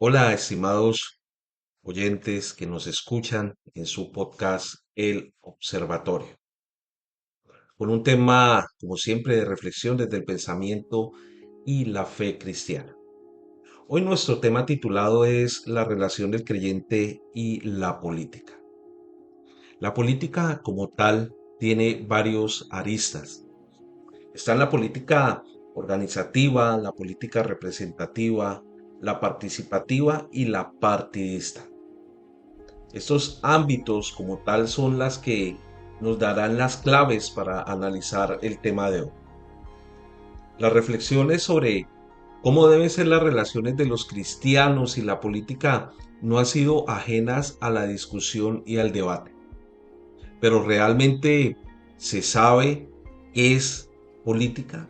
Hola, estimados oyentes que nos escuchan en su podcast El Observatorio, con un tema, como siempre, de reflexión desde el pensamiento y la fe cristiana. Hoy nuestro tema titulado es la relación del creyente y la política. La política como tal tiene varios aristas. Está en la política organizativa, la política representativa, la participativa y la partidista. Estos ámbitos como tal son las que nos darán las claves para analizar el tema de hoy. Las reflexiones sobre cómo deben ser las relaciones de los cristianos y la política no han sido ajenas a la discusión y al debate. Pero realmente se sabe qué es política.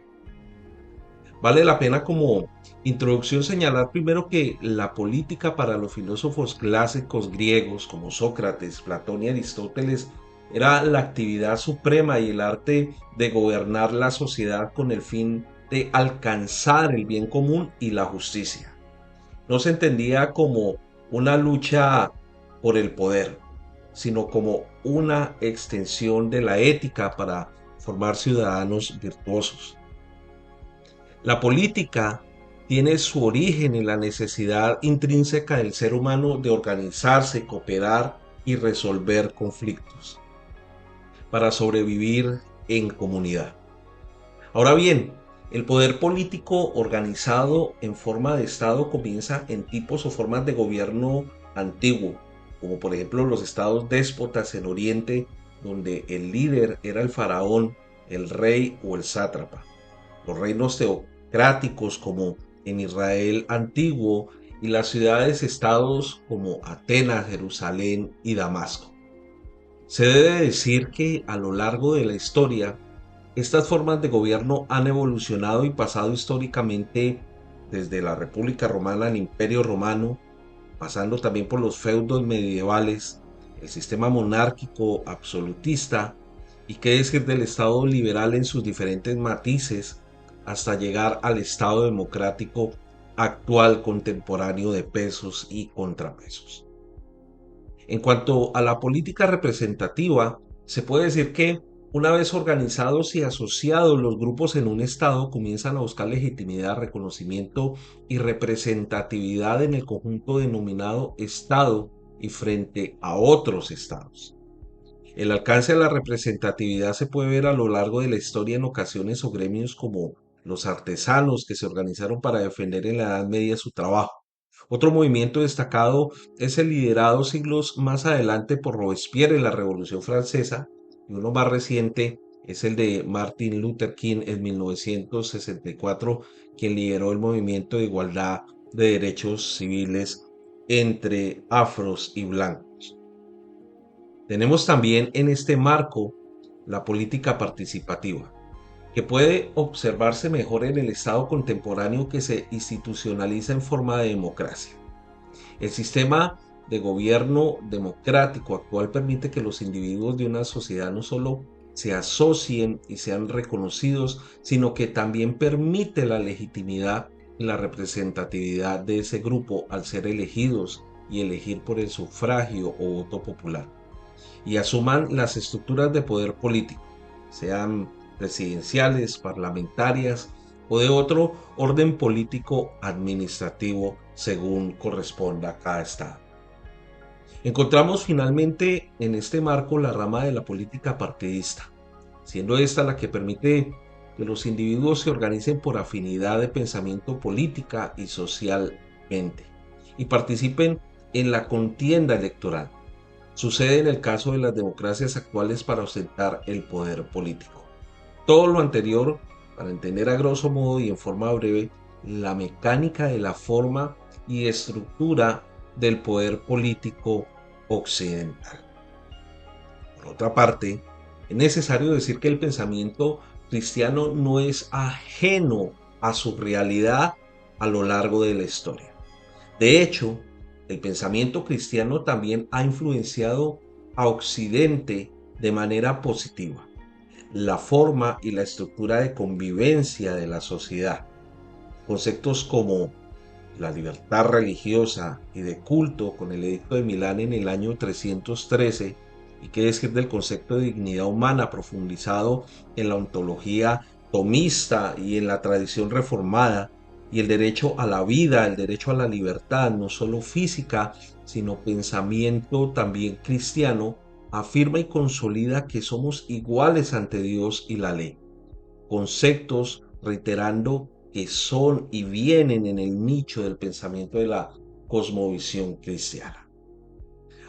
Vale la pena como introducción señalar primero que la política para los filósofos clásicos griegos como Sócrates, Platón y Aristóteles era la actividad suprema y el arte de gobernar la sociedad con el fin de alcanzar el bien común y la justicia. No se entendía como una lucha por el poder, sino como una extensión de la ética para formar ciudadanos virtuosos. La política tiene su origen en la necesidad intrínseca del ser humano de organizarse, cooperar y resolver conflictos para sobrevivir en comunidad. Ahora bien, el poder político organizado en forma de Estado comienza en tipos o formas de gobierno antiguo, como por ejemplo los estados déspotas en Oriente, donde el líder era el faraón, el rey o el sátrapa. Los reinos teocráticos como en Israel antiguo y las ciudades-estados como Atenas, Jerusalén y Damasco. Se debe decir que a lo largo de la historia, estas formas de gobierno han evolucionado y pasado históricamente desde la República Romana al Imperio Romano, pasando también por los feudos medievales, el sistema monárquico absolutista y qué decir del Estado liberal en sus diferentes matices, hasta llegar al Estado democrático actual contemporáneo de pesos y contrapesos. En cuanto a la política representativa, se puede decir que una vez organizados y asociados los grupos en un estado comienzan a buscar legitimidad, reconocimiento y representatividad en el conjunto denominado estado y frente a otros estados. El alcance de la representatividad se puede ver a lo largo de la historia en ocasiones o gremios como los artesanos que se organizaron para defender en la Edad Media su trabajo. Otro movimiento destacado es el liderado siglos más adelante por Robespierre en la Revolución Francesa y uno más reciente es el de Martin Luther King en 1964, quien lideró el movimiento de igualdad de derechos civiles entre afros y blancos. Tenemos también en este marco la política participativa, que puede observarse mejor en el Estado contemporáneo que se institucionaliza en forma de democracia. El sistema de gobierno democrático actual permite que los individuos de una sociedad no solo se asocien y sean reconocidos, sino que también permite la legitimidad y la representatividad de ese grupo al ser elegidos y elegir por el sufragio o voto popular, y asuman las estructuras de poder político, sean presidenciales, parlamentarias o de otro orden político administrativo según corresponda a cada estado. Encontramos finalmente en este marco la rama de la política partidista, siendo esta la que permite que los individuos se organicen por afinidad de pensamiento política y socialmente y participen en la contienda electoral. Sucede en el caso de las democracias actuales para ostentar el poder político. Todo lo anterior para entender a grosso modo y en forma breve la mecánica de la forma y estructura del poder político occidental. Por otra parte, es necesario decir que el pensamiento cristiano no es ajeno a su realidad a lo largo de la historia. De hecho, el pensamiento cristiano también ha influenciado a Occidente de manera positiva la forma y la estructura de convivencia de la sociedad. Conceptos como la libertad religiosa y de culto con el Edicto de Milán en el año 313, y qué decir del concepto de dignidad humana profundizado en la ontología tomista y en la tradición reformada, y el derecho a la vida, el derecho a la libertad, no solo física, sino pensamiento también cristiano, afirma y consolida que somos iguales ante Dios y la ley. Conceptos reiterando que son y vienen en el nicho del pensamiento de la cosmovisión cristiana.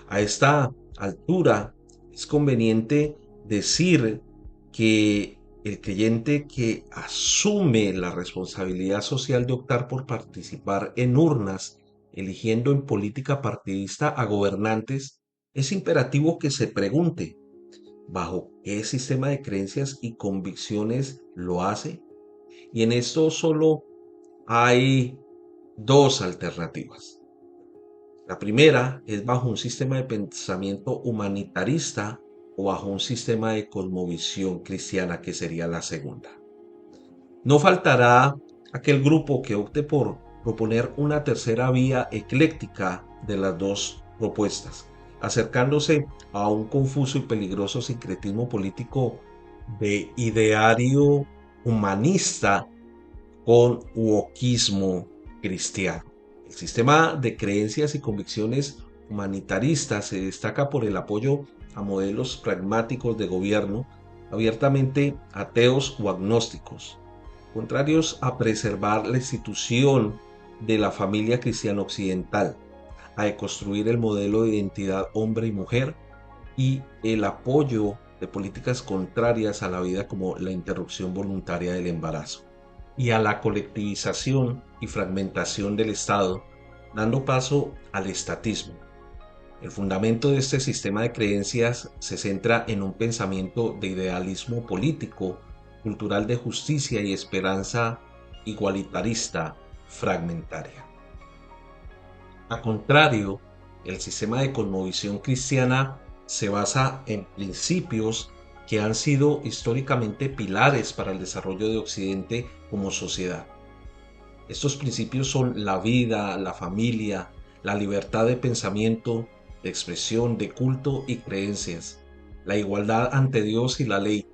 A esta altura es conveniente decir que el creyente que asume la responsabilidad social de optar por participar en urnas, eligiendo en política partidista a gobernantes, es imperativo que se pregunte, ¿bajo qué sistema de creencias y convicciones lo hace? Y en esto solo hay dos alternativas. La primera es bajo un sistema de pensamiento humanitarista o bajo un sistema de cosmovisión cristiana, que sería la segunda. No faltará aquel grupo que opte por proponer una tercera vía ecléctica de las dos propuestas, acercándose a un confuso y peligroso sincretismo político de ideario humanista con wokismo cristiano. El sistema de creencias y convicciones humanitaristas se destaca por el apoyo a modelos pragmáticos de gobierno abiertamente ateos o agnósticos, contrarios a preservar la institución de la familia cristiana occidental, a deconstruir el modelo de identidad hombre y mujer y el apoyo de políticas contrarias a la vida como la interrupción voluntaria del embarazo y a la colectivización y fragmentación del Estado, dando paso al estatismo. El fundamento de este sistema de creencias se centra en un pensamiento de idealismo político, cultural de justicia y esperanza igualitarista fragmentaria. A contrario, el sistema de cosmovisión cristiana se basa en principios que han sido históricamente pilares para el desarrollo de Occidente como sociedad. Estos principios son la vida, la familia, la libertad de pensamiento, de expresión, de culto y creencias, la igualdad ante Dios y la ley,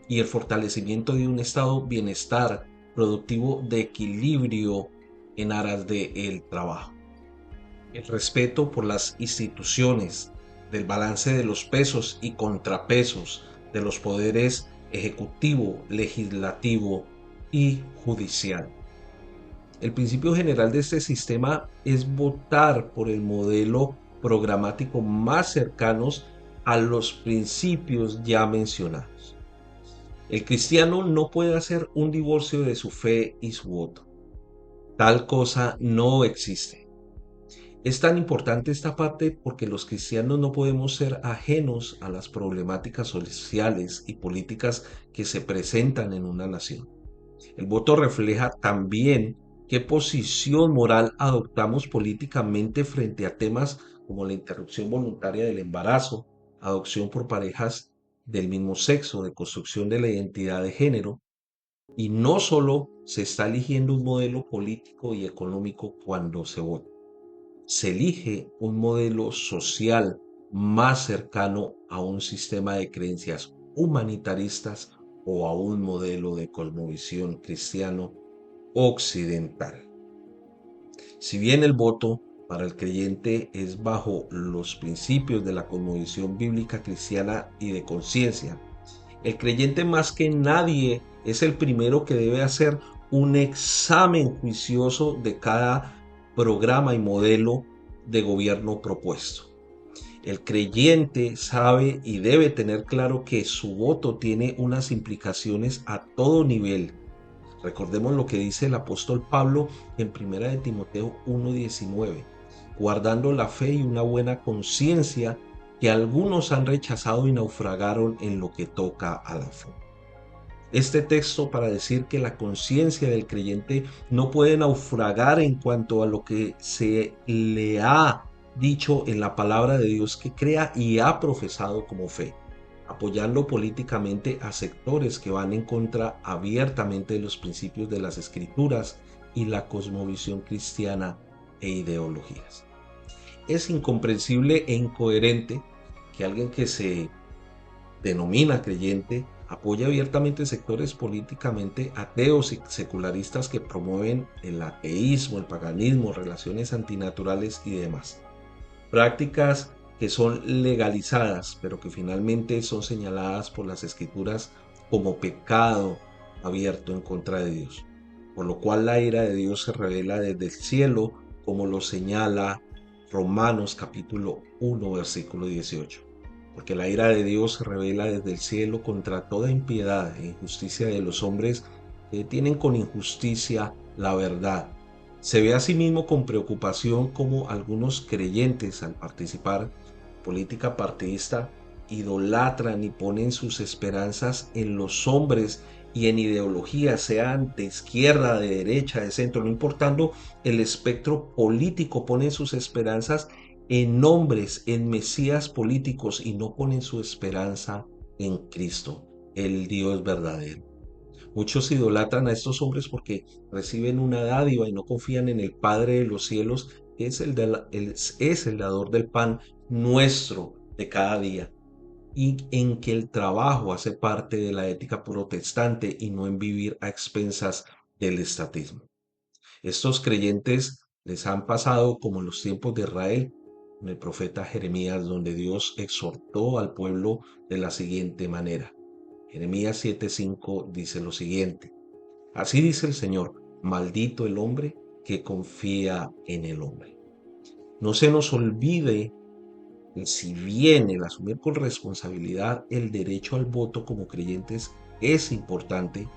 y el fortalecimiento de un estado bienestar productivo de equilibrio en aras del trabajo. El respeto por las instituciones, del balance de los pesos y contrapesos de los poderes ejecutivo, legislativo y judicial. El principio general de este sistema es votar por el modelo programático más cercanos a los principios ya mencionados. El cristiano no puede hacer un divorcio de su fe y su voto. Tal cosa no existe. Es tan importante esta parte porque los cristianos no podemos ser ajenos a las problemáticas sociales y políticas que se presentan en una nación. El voto refleja también qué posición moral adoptamos políticamente frente a temas como la interrupción voluntaria del embarazo, adopción por parejas del mismo sexo, de construcción de la identidad de género, y no solo se está eligiendo un modelo político y económico cuando se vota, se elige un modelo social más cercano a un sistema de creencias humanitaristas o a un modelo de cosmovisión cristiano occidental. Si bien el voto para el creyente es bajo los principios de la cosmovisión bíblica cristiana y de conciencia, el creyente más que nadie es el primero que debe hacer un examen juicioso de cada programa y modelo de gobierno propuesto. El creyente sabe y debe tener claro que su voto tiene unas implicaciones a todo nivel. Recordemos lo que dice el apóstol Pablo en 1 de Timoteo 1:19, guardando la fe y una buena conciencia que algunos han rechazado y naufragaron en lo que toca a la fe. Este texto para decir que la conciencia del creyente no puede naufragar en cuanto a lo que se le ha dicho en la palabra de Dios que crea y ha profesado como fe, apoyando políticamente a sectores que van en contra abiertamente de los principios de las escrituras y la cosmovisión cristiana e ideologías. Es incomprensible e incoherente que alguien que se denomina creyente apoya abiertamente sectores políticamente ateos y secularistas que promueven el ateísmo, el paganismo, relaciones antinaturales y demás. Prácticas que son legalizadas, pero que finalmente son señaladas por las escrituras como pecado abierto en contra de Dios. Por lo cual la ira de Dios se revela desde el cielo, como lo señala Romanos capítulo 1, versículo 18. Porque la ira de Dios se revela desde el cielo contra toda impiedad e injusticia de los hombres que tienen con injusticia la verdad. Se ve asimismo con preocupación como algunos creyentes al participar en política partidista idolatran y ponen sus esperanzas en los hombres y en ideologías, sean de izquierda, de derecha, de centro, no importando el espectro político, ponen sus esperanzas en hombres, en mesías políticos y no ponen su esperanza en Cristo, el Dios verdadero. Muchos idolatran a estos hombres porque reciben una dádiva y no confían en el Padre de los cielos, que es el dador del pan nuestro de cada día, y en que el trabajo hace parte de la ética protestante y no en vivir a expensas del estatismo. Estos creyentes les han pasado como en los tiempos de Israel, en el profeta Jeremías, donde Dios exhortó al pueblo de la siguiente manera. Jeremías 7:5 dice lo siguiente: Así dice el Señor, maldito el hombre que confía en el hombre. No se nos olvide que si bien el asumir con responsabilidad el derecho al voto como creyentes es importante,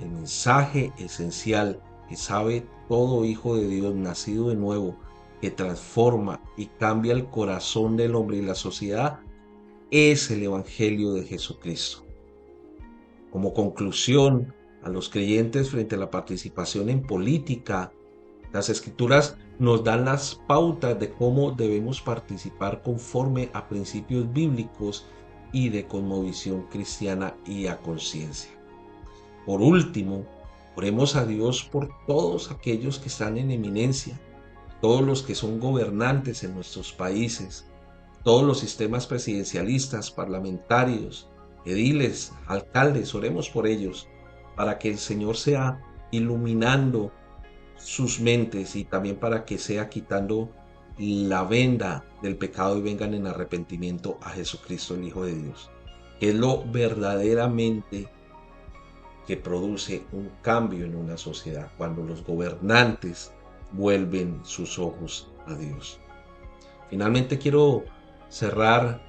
el mensaje esencial que sabe todo hijo de Dios nacido de nuevo, que transforma y cambia el corazón del hombre y la sociedad, es el Evangelio de Jesucristo. Como conclusión, a los creyentes frente a la participación en política, las escrituras nos dan las pautas de cómo debemos participar conforme a principios bíblicos y de cosmovisión cristiana y a conciencia. Por último, oremos a Dios por todos aquellos que están en eminencia, todos los que son gobernantes en nuestros países, todos los sistemas presidencialistas, parlamentarios, ediles, alcaldes, oremos por ellos, para que el Señor sea iluminando sus mentes y también para que sea quitando la venda del pecado y vengan en arrepentimiento a Jesucristo, el Hijo de Dios, que es lo verdaderamente que produce un cambio en una sociedad cuando los gobernantes vuelven sus ojos a Dios. Finalmente quiero cerrar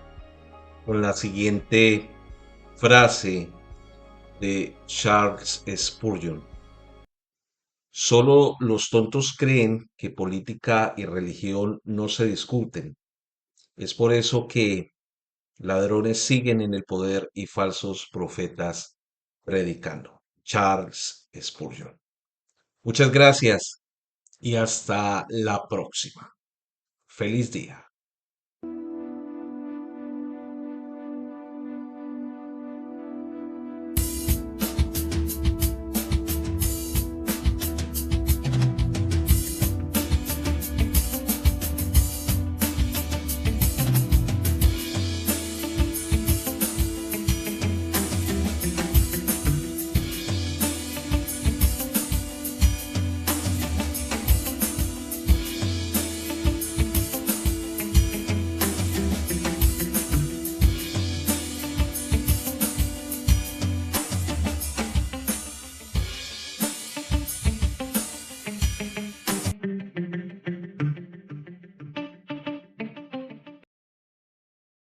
con la siguiente frase de Charles Spurgeon. Solo los tontos creen que política y religión no se discuten. Es por eso que ladrones siguen en el poder y falsos profetas predicando. Charles Spurgeon. Muchas gracias y hasta la próxima. Feliz día.